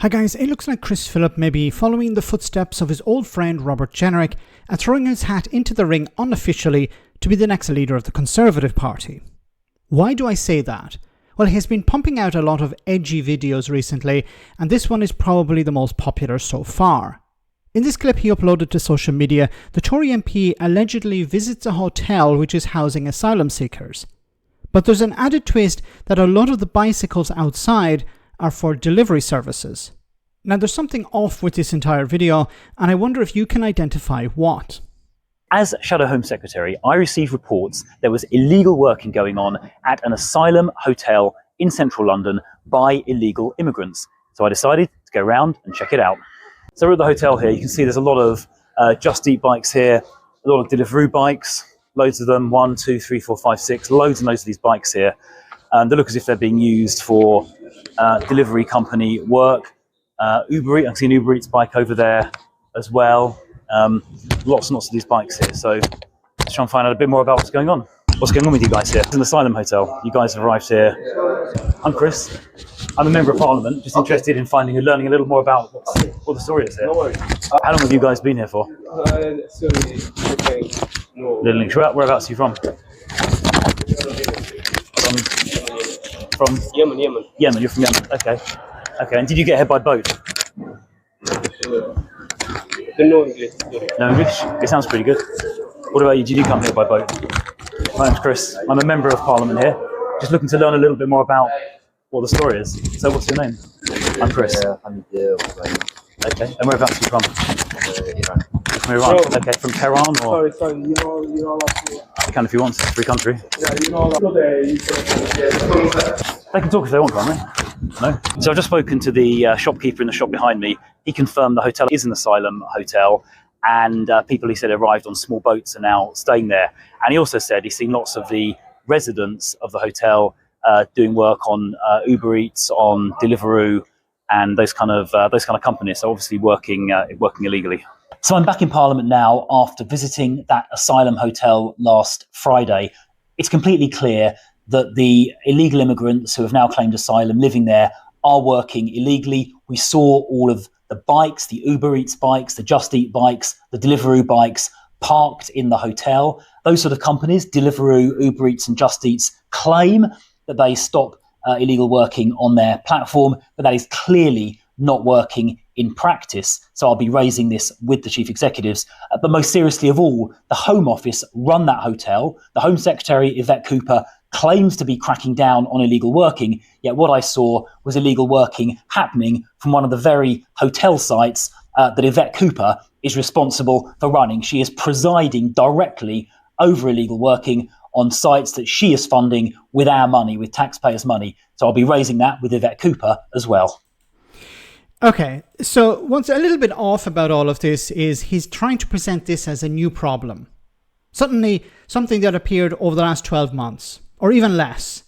Hi guys, it looks like Chris Philp may be following in the footsteps of his old friend Robert Jenrick and throwing his hat into the ring unofficially to be the next leader of the Conservative Party. Why do I say that? Well, he has been pumping out a lot of edgy videos recently, and this one is probably the most popular so far. In this clip he uploaded to social media, the Tory MP allegedly visits a hotel which is housing asylum seekers. But there's an added twist that a lot of the bicycles outside are for delivery services. Now there's something off with this entire video, and I wonder if you can identify what. As Shadow Home Secretary, I received reports there was illegal working going on at an asylum hotel in central London by illegal immigrants. So I decided to go around and check it out. So we're at the hotel here. You can see there's a lot of Just Eat bikes here, a lot of Deliveroo bikes, loads of them, 1, 2, 3, 4, 5, 6, loads and loads of these bikes here. They look as if they're being used for delivery company work. Uber Eats, I can see an Uber Eats bike over there as well. Lots and lots of these bikes here. So let's try and find out a bit more about what's going on. What's going on with you guys here? It's an asylum hotel. You guys have arrived here. I'm Chris. I'm a member of Parliament, just interested in finding and learning a little more about what the story is here. No worries. How long have you guys been here for? Little English. Whereabouts are you from? From Yemen. Yemen. You're from Yemen. Okay. And did you get here by boat? No English. No English? It sounds pretty good. What about you? Did you come here by boat? My name's Chris. I'm a member of Parliament here. Just looking to learn a little bit more about what the story is. So what's your name? I'm Chris. I'm Okay. And whereabouts are you from? Iran. From Iran. Okay. From Tehran or? Sorry. You know. You can if you want. It's a free country. Yeah, you know. They can talk if they want, can't they? No. So I've just spoken to the shopkeeper in the shop behind me. He confirmed the hotel is an asylum hotel, and people, he said, arrived on small boats are now staying there. And he also said he's seen lots of the residents of the hotel doing work on Uber Eats, on Deliveroo, and those kind of companies. So obviously working illegally. So I'm back in Parliament now after visiting that asylum hotel last Friday. It's completely clear that the illegal immigrants who have now claimed asylum living there are working illegally. We saw all of the bikes, the Uber Eats bikes, the Just Eat bikes, the Deliveroo bikes parked in the hotel. Those sort of companies, Deliveroo, Uber Eats and Just Eats, claim that they stop illegal working on their platform, but that is clearly not working in practice. So I'll be raising this with the chief executives. But most seriously of all, the Home Office run that hotel. The Home Secretary, Yvette Cooper, claims to be cracking down on illegal working, yet what I saw was illegal working happening from one of the very hotel sites that Yvette Cooper is responsible for running. She is presiding directly over illegal working on sites that she is funding with our money, with taxpayers' money. So I'll be raising that with Yvette Cooper as well. Okay, so what's a little bit off about all of this is he's trying to present this as a new problem. Suddenly, something that appeared over the last 12 months. Or even less,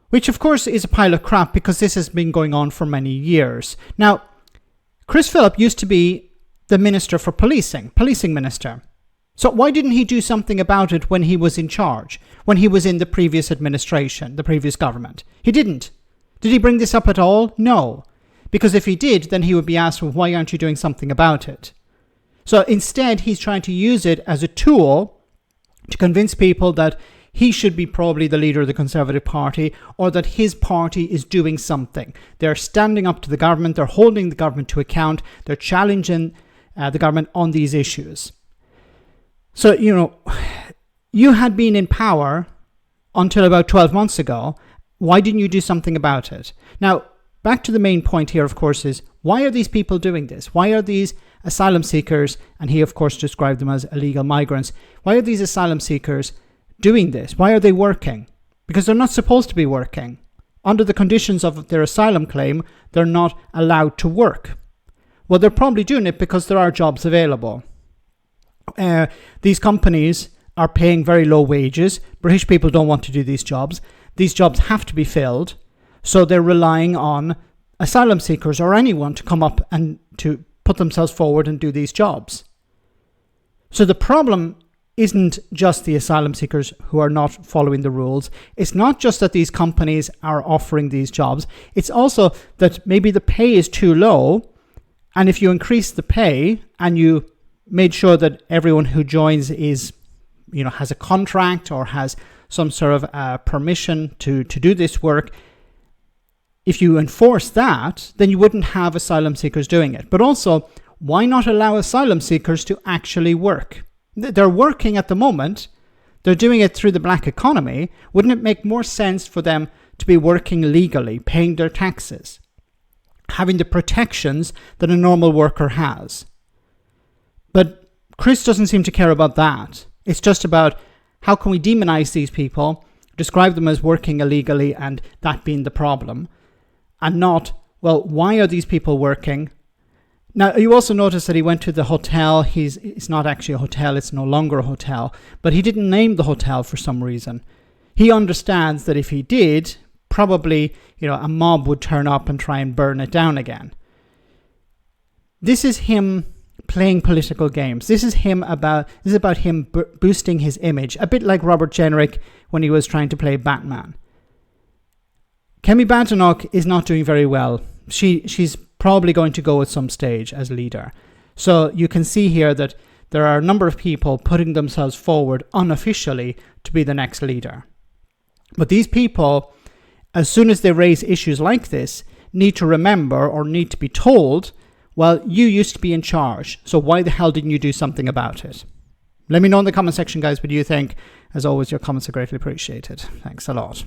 which of course is a pile of crap because this has been going on for many years. Now, Chris Philp used to be the Minister for Policing Minister. So why didn't he do something about it when he was in charge, when he was in the previous administration, the previous government? He didn't. Did he bring this up at all? No. Because if he did, then he would be asked, well, why aren't you doing something about it? So instead, he's trying to use it as a tool to convince people that he should be probably the leader of the Conservative Party, or that his party is doing something. They're standing up to the government, they're holding the government to account, they're challenging the government on these issues. So, you had been in power until about 12 months ago. Why didn't you do something about it? Now, back to the main point here, of course, is why are these people doing this? Why are these asylum seekers, and he, of course, described them as illegal migrants, why are these asylum seekers doing this? Why are they working? Because they're not supposed to be working. Under the conditions of their asylum claim, they're not allowed to work. Well, they're probably doing it because there are jobs available. These companies are paying very low wages. British people don't want to do these jobs. These jobs have to be filled. So they're relying on asylum seekers or anyone to come up and to put themselves forward and do these jobs. So the problem isn't just the asylum seekers who are not following the rules. It's not just that these companies are offering these jobs. It's also that maybe the pay is too low. And if you increase the pay and you made sure that everyone who joins is, has a contract or has some sort of permission to do this work, if you enforce that, then you wouldn't have asylum seekers doing it. But also, why not allow asylum seekers to actually work? They're working at the moment. They're doing it through the black economy. Wouldn't it make more sense for them to be working legally, paying their taxes, having the protections that a normal worker has? But Chris doesn't seem to care about that. It's just about how can we demonize these people, describe them as working illegally and that being the problem, and not, well, why are these people working? Now, you also notice that he went to the hotel. It's not actually a hotel. It's no longer a hotel. But he didn't name the hotel for some reason. He understands that if he did, probably, a mob would turn up and try and burn it down again. This is him playing political games. This is about him boosting his image, a bit like Robert Jenrick when he was trying to play Batman. Kemi Badenoch is not doing very well. She's probably going to go at some stage as leader. So you can see here that there are a number of people putting themselves forward unofficially to be the next leader. But these people, as soon as they raise issues like this, need to remember or need to be told, well, you used to be in charge, so why the hell didn't you do something about it? Let me know in the comment section, guys, what you think. As always, your comments are greatly appreciated. Thanks a lot.